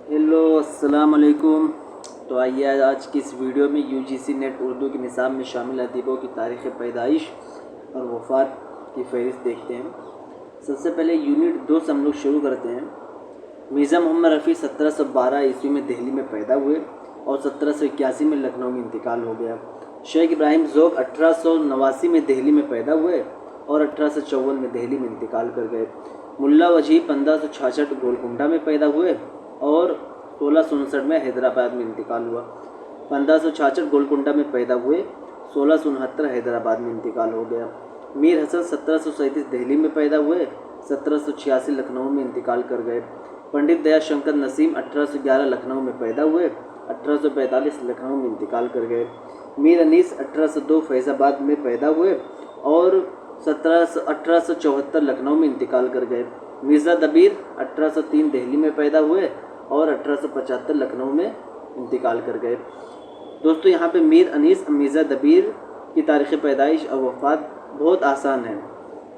Hello अस्सलाम वालेकुम। तो आइए आज की इस वीडियो में यूजीसी नेट उर्दू के निसाब में शामिल अदीबों की तारीख़ पैदाइश और वफ़ात की फ़हरिस्त देखते हैं। सबसे पहले यूनिट 2 से हम लोग शुरू करते हैं। मिर्ज़ा मोहम्मद रफ़ी 1712 ईस्वी में दिल्ली में पैदा हुए और 1781 में लखनऊ में इंतकाल हो गया। शेख इब्राहिम ज़ोक 1889 में दिल्ली में पैदा हुए और 1854 में दिल्ली में इंतकाल कर गए। मुल्ला वजी 1566 गोलकुंडा में पैदा हुए और 1659 में हैदराबाद में इंतकाल हुआ। 1566 गोलकुंडा में पैदा हुए, 1669 हैदराबाद में इंतकाल हो गया। मीर हसन 1737 दिल्ली में पैदा हुए, 1786 लखनऊ में इंतकाल कर गए। पंडित दया शंकर नसीम 1811 लखनऊ में पैदा हुए, 1845 लखनऊ में इंतकाल कर गए। मीर अनीस 1802 फैज़ाबाद में पैदा हुए और 1874 लखनऊ में इंतकाल कर गए। मिर्ज़ा दबीर 1803 दिल्ली में पैदा हुए और 1875 लखनऊ में इंतकाल कर गए। दोस्तों यहाँ पे मीर अनीस मिर्ज़ा दबीर की तारीख़ पैदाइश और वफ़ात बहुत आसान है।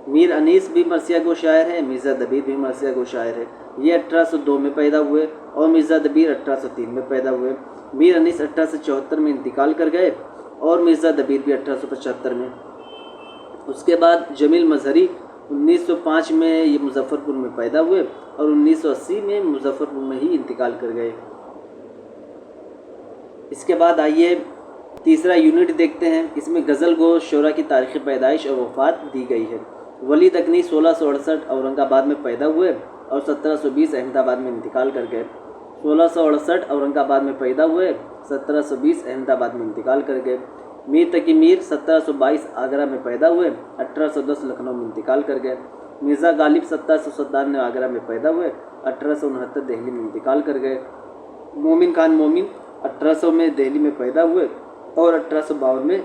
मीर अनीस भी मरसिया गो शायर है, मिर्ज़ा दबीर भी मरसिया गो शायर है। ये 1802 में पैदा हुए और मिर्ज़ा दबीर 1803 में पैदा हुए। मीर अनीस 1874 में इंतकाल कर गए और मिर्ज़ा दबीर भी 1875 में। उसके बाद जमील मजहरी 1905 में ये मुजफ्फ़रपुर में पैदा हुए और 1980 में मुजफ्फ़रपुर में ही इंतकाल कर गए। इसके बाद आइए तीसरा यूनिट देखते हैं। इसमें गज़ल गो शोरा की तारीख़ पैदाइश और वफ़ात दी गई है। वली दकनी 1668 औरंगाबाद में पैदा हुए और 1720 अहमदाबाद में इंतकाल कर गए। 1668 औरंगाबाद में पैदा हुए, 1720 अहमदाबाद में इंतकाल कर गए। मीर तकी मीर 1722 आगरा में पैदा हुए, 1810 लखनऊ में इंतकाल कर गए। मिर्ज़ा गालिब 1797 आगरा में पैदा हुए, 1869 दिल्ली में इंतकाल कर गए। मोमिन खान मोमिन 1800 में दिल्ली में पैदा हुए और 1852 में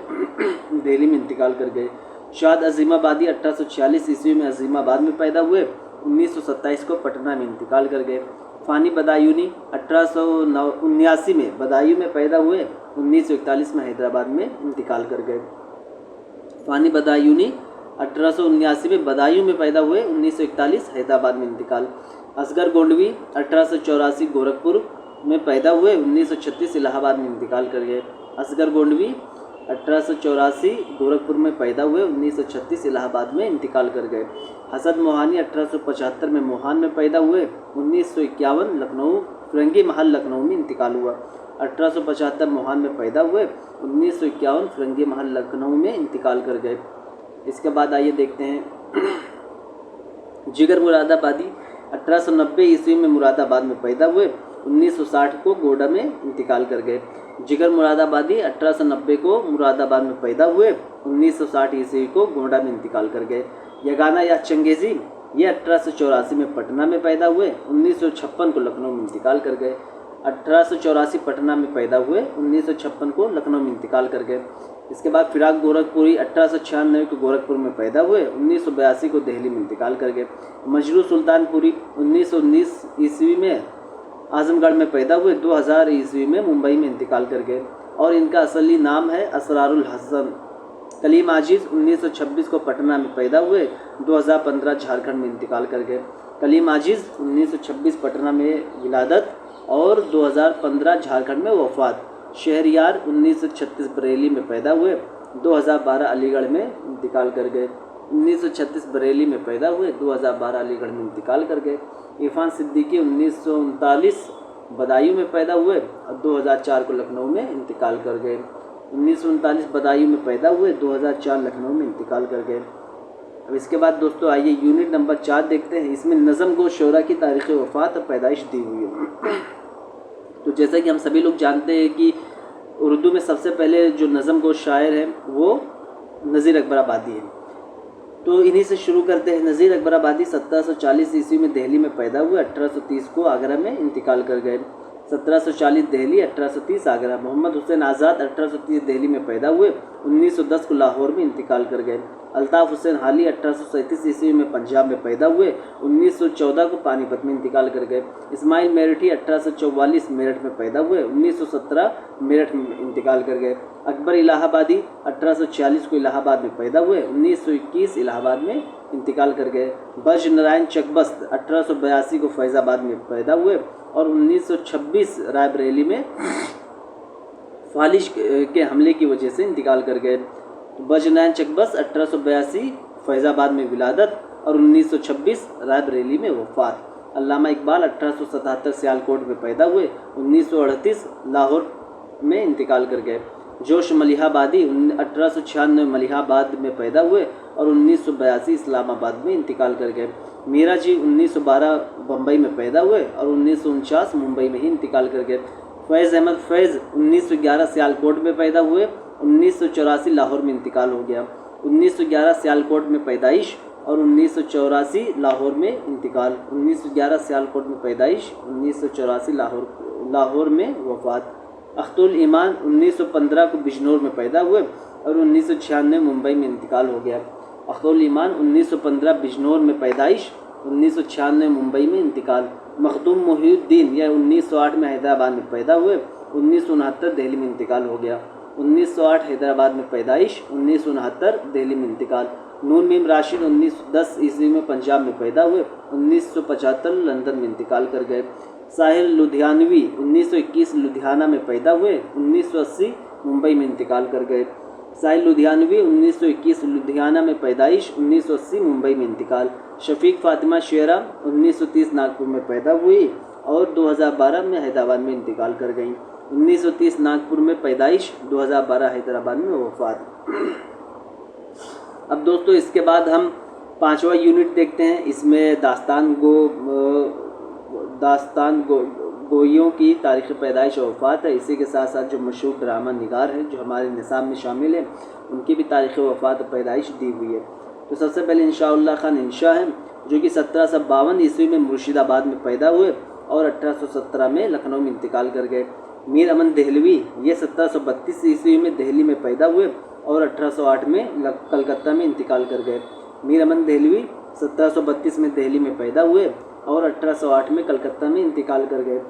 दिल्ली में इंतकाल कर गए। शाद अजीमाबादी 1846 ईस्वी में अजीमाबाद में पैदा हुए, 1927 को पटना में इंतकाल कर गए। फ़ानी बदायूनी 1879 में बदायूं में पैदा हुए, 1941 में हैदराबाद में इंतकाल कर गए। फ़ानी बदायूनी 1879 में बदायूं में पैदा हुए, 1941 हैदराबाद में इंतकाल। असगर गोंडवी 1884 गोरखपुर में पैदा हुए, 1936 इलाहाबाद में इंतकाल कर गए। असगर गोंडवी 1884 गोरखपुर में पैदा हुए, 1936 इलाहाबाद में इंतकाल कर गए। हसन मोहानी 1875 में मोहान में पैदा हुए, 1951 लखनऊ फिरंगी महल लखनऊ में इंतकाल हुआ। 1875 मोहान में पैदा हुए, 1951 फिरंगी महल लखनऊ में इंतकाल कर गए। इसके बाद आइए देखते हैं जिगर मुरादाबादी 1890 ईस्वी में मुरादाबाद में पैदा हुए, 1960 को गोडा में इंतकाल कर गए। जिगर मुरादाबादी 1890 को मुरादाबाद में पैदा हुए, 1960 ईस्वी को गोडा में इंतकाल कर गए। यगाना या चंगेज़ी ये 1884 में पटना में पैदा हुए, 1956 को लखनऊ में इंतकाल कर गए। 1884 पटना में पैदा हुए, 1956 को लखनऊ में इंतकाल कर गए। इसके बाद फिराक गोरखपुरी 1896 को गोरखपुर में पैदा हुए, 1982 को दिल्ली में इंतकाल कर गए। मजरू सुल्तानपुरी 1919 ईस्वी में आजमगढ़ में पैदा हुए, 2000 ईस्वी में मुंबई में इंतकाल कर गए और इनका असली नाम है असरारुल हसन। कलीम आजिज़ 1926 को पटना में पैदा हुए, 2015 झारखंड में इंतकाल कर गए। कलीम आजिज़ 1926 पटना में विलादत और 2015 झारखंड में वफ़ात। शहरियार 1936 बरेली में पैदा हुए, 2012 अलीगढ़ में इंतकाल कर गए। 1936 बरेली में पैदा हुए, 2012 अलीगढ़ में इंतकाल कर गए। इरफान सिद्दीकी 1939 बदायूं में पैदा हुए और 2004 को लखनऊ में इंतकाल कर गए। 1939 बदायूं में पैदा हुए, 2004 लखनऊ में इंतकाल कर गए। अब इसके बाद दोस्तों आइए यूनिट नंबर 4 देखते हैं। इसमें नज़म गो शोरा की तारीख़ वफ़ात और पैदाइश दी हुई है। तो जैसा कि हम सभी लोग जानते हैं कि उर्दू में सबसे पहले जो नज़म गो शायर हैं वो नज़ीर अकबर आबादी है। तो इन्हीं से शुरू करते हैं। नज़ीर अकबर आबादी 1740 ईस्वी में दिल्ली में पैदा हुए, 1830 को आगरा में इंतकाल कर गए। 1740 दिल्ली, 1830 आगरा। मोहम्मद हुसैन आज़ाद 1830 दिल्ली में पैदा हुए, 1910 को लाहौर में इंतकाल कर गए। अल्ताफ़ हुसैन हाली 1837 ईस्वी में पंजाब में पैदा हुए, 1914 को पानीपत में इंतकाल कर गए। इस्माइल मेरठी 1844 मेरठ में पैदा हुए, 1917 मेरठ में इंतकाल कर गए। अकबर इलाहाबादी 1840 को इलाहाबाद में पैदा हुए, 1921 इलाहाबाद में इंतकाल कर गए। बज नारायण चकबस्त 1882 को फैज़ाबाद में पैदा हुए और 1926 रायबरेली में फालिश के हमले की वजह से इंतकाल कर गए। बज नारायण चकबस्त 1882 फैज़ाबाद में विलादत और 1926 रायबरेली में वफ़ात। अल्लामा इकबाल 1877 सियालकोट में पैदा हुए, 1938 लाहौर में इंतकाल कर गए। जोश मलिहाबादी 1896 मलिहाबाद में पैदा हुए और 1982 इस्लामाबाद में इंतकाल कर गए। मीरा जी 1912 बम्बई में पैदा हुए और 1949 मुंबई में ही इंतकाल कर गए। फैज़ अहमद फैज़ 1911 सियालकोट में पैदा हुए, 1984 लाहौर में इंतकाल हो गया। 1911 सियालकोट में पैदाइश और 1984 लाहौर में इंतकाल। 1911 सियालकोट में पैदाइश, 1984 लाहौर में वफ़ात। अख्तुल ईमान 1915 को बिजनौर में पैदा हुए और 1996 मुंबई में इंतकाल हो गया। अख्तुल ईमान 1915 बिजनौर में पैदाइश, 1996 मुंबई में इंतकाल। मखदूम मोहिउद्दीन यह 1908 में हैदराबाद में पैदा हुए, 1969 दिल्ली में इंतकाल हो गया। 1908 हैदराबाद में पैदाइश, 1969 दिल्ली में इंतकाल। नून मीम राशिद 1910 ईस्वी में पंजाब में पैदा हुए, 1975 लंदन में इंतकाल कर गए। साहिल लुधियानवी 1921 लुधियाना में पैदा हुए, 1980 मुंबई में इंतकाल कर गए। साहिल लुधियानवी 1921 लुधियाना में पैदाइश, 1980 मुंबई में इंतकाल। शफीक फ़ातिमा शेरा 1930 नागपुर में पैदा हुई और 2012 में हैदराबाद में इंतकाल कर गईं। 1930 नागपुर में पैदाइश, 2012 हैदराबाद में वफ़ात। अब दोस्तों इसके बाद हम 5वां यूनिट देखते हैं। इसमें दास्तान गोइयों की तारीख़ पैदाइश और वफ़ात है। इसी के साथ साथ जो मशहूर ड्रामा निगार हैं जो हमारे निसाब में शामिल हैं उनकी भी तारीख़ वफ़ात पैदाइश दी हुई है। तो सबसे पहले इंशाअल्लाह खान इंशा हैं जो कि 1752 ईस्वी में मुर्शिदाबाद में पैदा हुए और 1817 में लखनऊ में इंतकाल कर गए। मीर अमन देहलवी ये 1732 ईस्वी में दिल्ली में पैदा हुए और 1808 में कलकत्ता में इंतकाल कर गए। मीर अमन देहलवी 1732 में दिल्ली में पैदा हुए और 1808 में कलकत्ता में इंतकाल कर गए।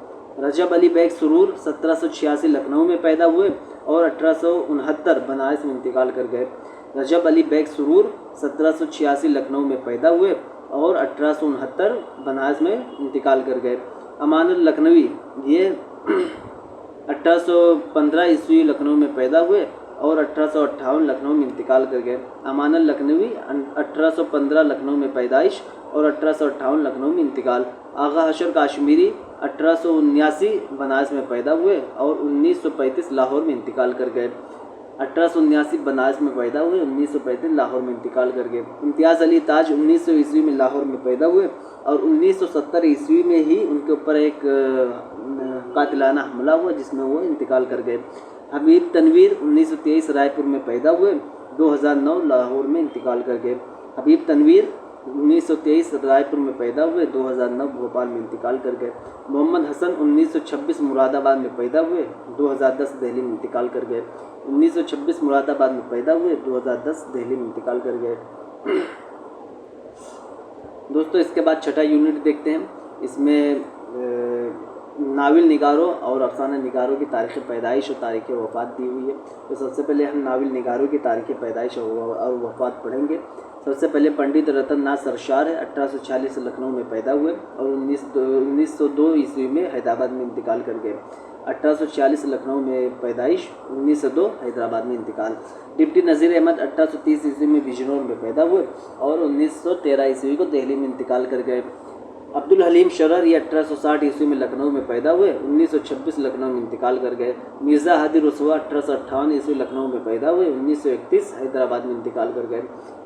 रजब अली बेग सुरूर 1786 लखनऊ में पैदा हुए और 1869 बनारस में इंतकाल कर गए। रजब अली बेग सुरूर 1786 लखनऊ में पैदा हुए और 1869 बनारस में इंतकाल कर गए। अमानुल लखनवी ये 1815 ईस्वी लखनऊ में पैदा हुए और 1858 लखनऊ में इंतकाल कर गए। अमानुल लखनवी 1815 लखनऊ में पैदाइश और 1858 लखनऊ में इंतकाल। आगा हशर काश्मीरी 1879 बनारस में पैदा हुए और 1935 लाहौर में इंतकाल कर गए। 1879 बनारस में पैदा हुए, 1935 लाहौर में इंतकाल कर गए। इम्तियाज़ अली ताज 1900 ईस्वी में लाहौर में पैदा हुए और 1970 ईस्वी में ही उनके ऊपर एक कातिलाना हमला हुआ जिसमें वो इंतकाल कर गए। हबीब तनवीर 1923 रायपुर में पैदा हुए, 2009 लाहौर में इंतकाल कर गए। हबीब तनवीर 1923 रायपुर में पैदा हुए, 2009 भोपाल में इंतकाल कर गए। मोहम्मद हसन 1926 मुरादाबाद में पैदा हुए, 2010 दिल्ली में इंतकाल कर गए। 1926 मुरादाबाद में पैदा हुए, 2010 दिल्ली में इंतकाल कर गए। दोस्तों इसके बाद छठा यूनिट देखते हैं। इसमें नाविल निगारों और अफसाना निगारों की तारीख़ पैदाइश और तारीख़ वफ़ात दी हुई है। तो सबसे पहले हम नाविल निगारों की तारीख़ पैदाइश और वफ़ात पढ़ेंगे। सबसे पहले पंडित रतन नाथ सरशार है, 1846 लखनऊ में पैदा हुए और 1902 ईस्वी में हैदराबाद में इंतकाल कर गए। 1846 लखनऊ में पैदाइश, 1902 हैदराबाद में इंतकाल। डिप्टी नज़ीर अहमद 1830 ईस्वी में बिजनौर में पैदा हुए और 1913 ईस्वी को दिल्ली में इंतकाल कर गए। अब्दुल हलीम शरर ये 1860 ईस्वी में लखनऊ में पैदा हुए, 1926 लखनऊ में इंतकाल कर गए। मिर्ज़ा हादी रुसवा 1858 ईस्वी लखनऊ में पैदा हुए, 1931 हैदराबाद में इंतकाल कर गए।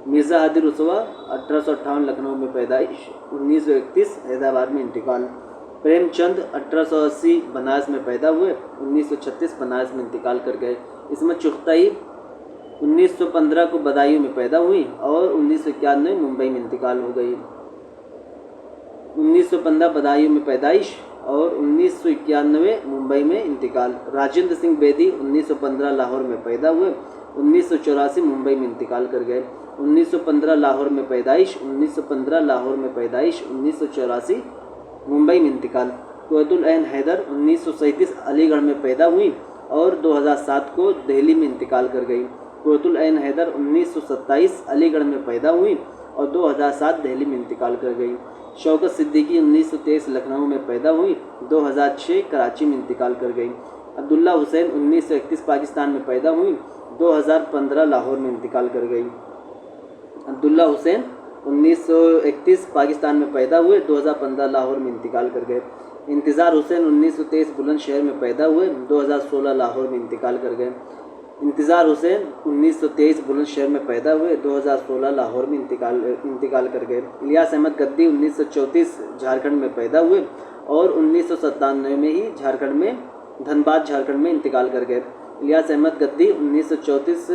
मिर्ज़ा हादी रुसवा 1858 लखनऊ में पैदाइश, 1931 हैदराबाद में इंतकाल। प्रेमचंद 1880 बनारस में पैदा हुए, 1936 बनारस में इंतकाल कर गए। इसमत चुगताई 1915 को बदायूं में पैदा हुई और 1991 मुंबई में इंतकाल हो गई। 1915 बदायूं में पैदाइश और 1991 मुंबई में इंतकाल। राजेंद्र सिंह बेदी 1915 लाहौर में पैदा हुए, 1984 मुंबई में इंतकाल कर गए। 1915 लाहौर में पैदाइश, 1915 लाहौर में पैदाइश, 1984 मुंबई में इंतकाल। कुव्वतुल ऐन हैदर 1937 अलीगढ़ में पैदा हुई और 2007 को दिल्ली में इंतकाल कर गई। कुव्वतुल ऐन हैदर 1927 अलीगढ़ में पैदा हुई और 2007 दिल्ली में इंतकाल कर गई। शौकत सिद्दीकी 1923 लखनऊ में पैदा हुई, 2006 कराची में इंतकाल कर गई। अब्दुल्ला हुसैन 1931 पाकिस्तान में पैदा हुई, 2015 लाहौर में इंतकाल कर गई। अब्दुल्ला हुसैन 1931 पाकिस्तान में पैदा हुए, 2015 लाहौर में इंतकाल कर गए। इंतज़ार हुसैन 1923 बुलंदशहर में पैदा हुए, 2016 लाहौर में इंतकाल कर गए। इंतज़ार हुसैन 1923 बुलंदशहर में पैदा हुए, 2016 लाहौर में इंतकाल कर गए। इलियास अहमद गद्दी 1934 झारखंड में पैदा हुए और 1997 में ही धनबाद झारखंड में इंतकाल कर गए। इलियास अहमद गद्दी 1934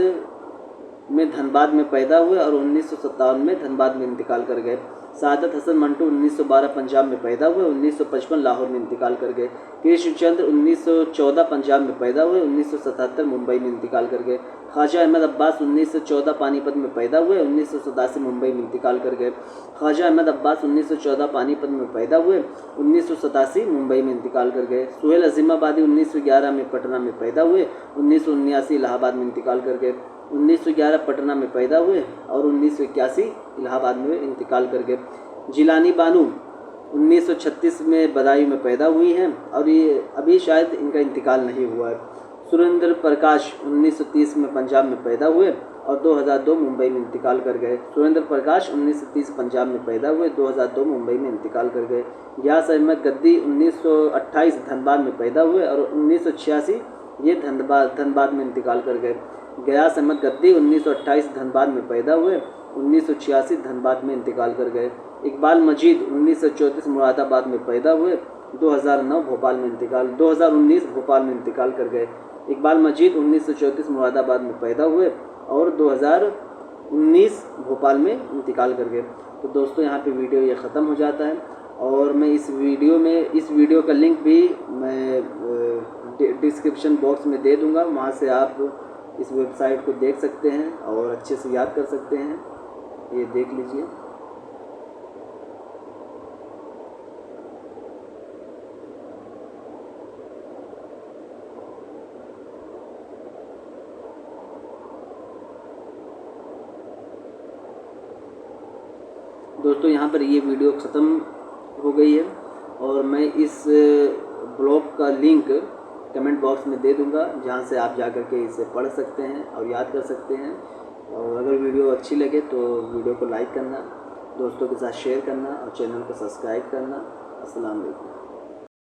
में धनबाद में पैदा हुए और 1957 में धनबाद में इंतकाल कर गए। सादत हसन मंटू 1912 पंजाब में पैदा हुए, 1955 लाहौर में इंतकाल कर गए। कृष्ण चंद्र 1914 पंजाब में पैदा हुए, 1977 मुंबई में इंतकाल कर गए। ख्वाजा अहमद अब्बास 1914 पानीपत में पैदा हुए, 1987 मुंबई में इंतकाल कर गए। ख्वाजा अहमद अब्बास 1914 पानीपत में पैदा हुए, 1987 मुंबई में इंतकाल कर गए। सुहेल अजीमाबादी 1911 में पटना में पैदा हुए, 1979 इलाहाबाद में इंतकाल कर गए। 1911 पटना में पैदा हुए और 1981 इलाहाबाद में इंतकाल कर गए। जिलानी बानू 1936 में बदायूं में पैदा हुई हैं और ये अभी शायद इनका इंतकाल नहीं हुआ है। सुरेंद्र प्रकाश 1930 में पंजाब में पैदा हुए और 2002 मुंबई में इंतकाल कर गए। सुरेंद्र प्रकाश 1930 पंजाब में पैदा हुए, 2002 मुंबई में इंतकाल कर गए। गियास अहमद गद्दी 1928 धनबाद में पैदा हुए और 1986 ये धनबाद में इंतकाल कर गए। गियास अहमद गद्दी 1928 धनबाद में पैदा हुए, 1986 धनबाद में इंतकाल कर गए। इकबाल मजीद 1934 मुरादाबाद में पैदा हुए, 2019 भोपाल में इंतकाल कर गए। इकबाल मजीद 1934 मुरादाबाद में पैदा हुए और 2019 भोपाल में इंतकाल कर गए। तो दोस्तों यहाँ पे वीडियो ये ख़त्म हो जाता है और मैं इस वीडियो का लिंक भी मैं डिस्क्रिप्शन बॉक्स में दे दूँगा, वहाँ से आप इस वेबसाइट को देख सकते हैं और अच्छे से याद कर सकते हैं। ये देख लीजिए। दोस्तों यहाँ पर ये वीडियो ख़त्म हो गई है और मैं इस ब्लॉग का लिंक कमेंट बॉक्स में दे दूंगा, जहाँ से आप जाकर के इसे पढ़ सकते हैं और याद कर सकते हैं। और अगर वीडियो अच्छी लगे तो वीडियो को लाइक करना, दोस्तों के साथ शेयर करना और चैनल को सब्सक्राइब करना। अस्सलाम वालेकुम।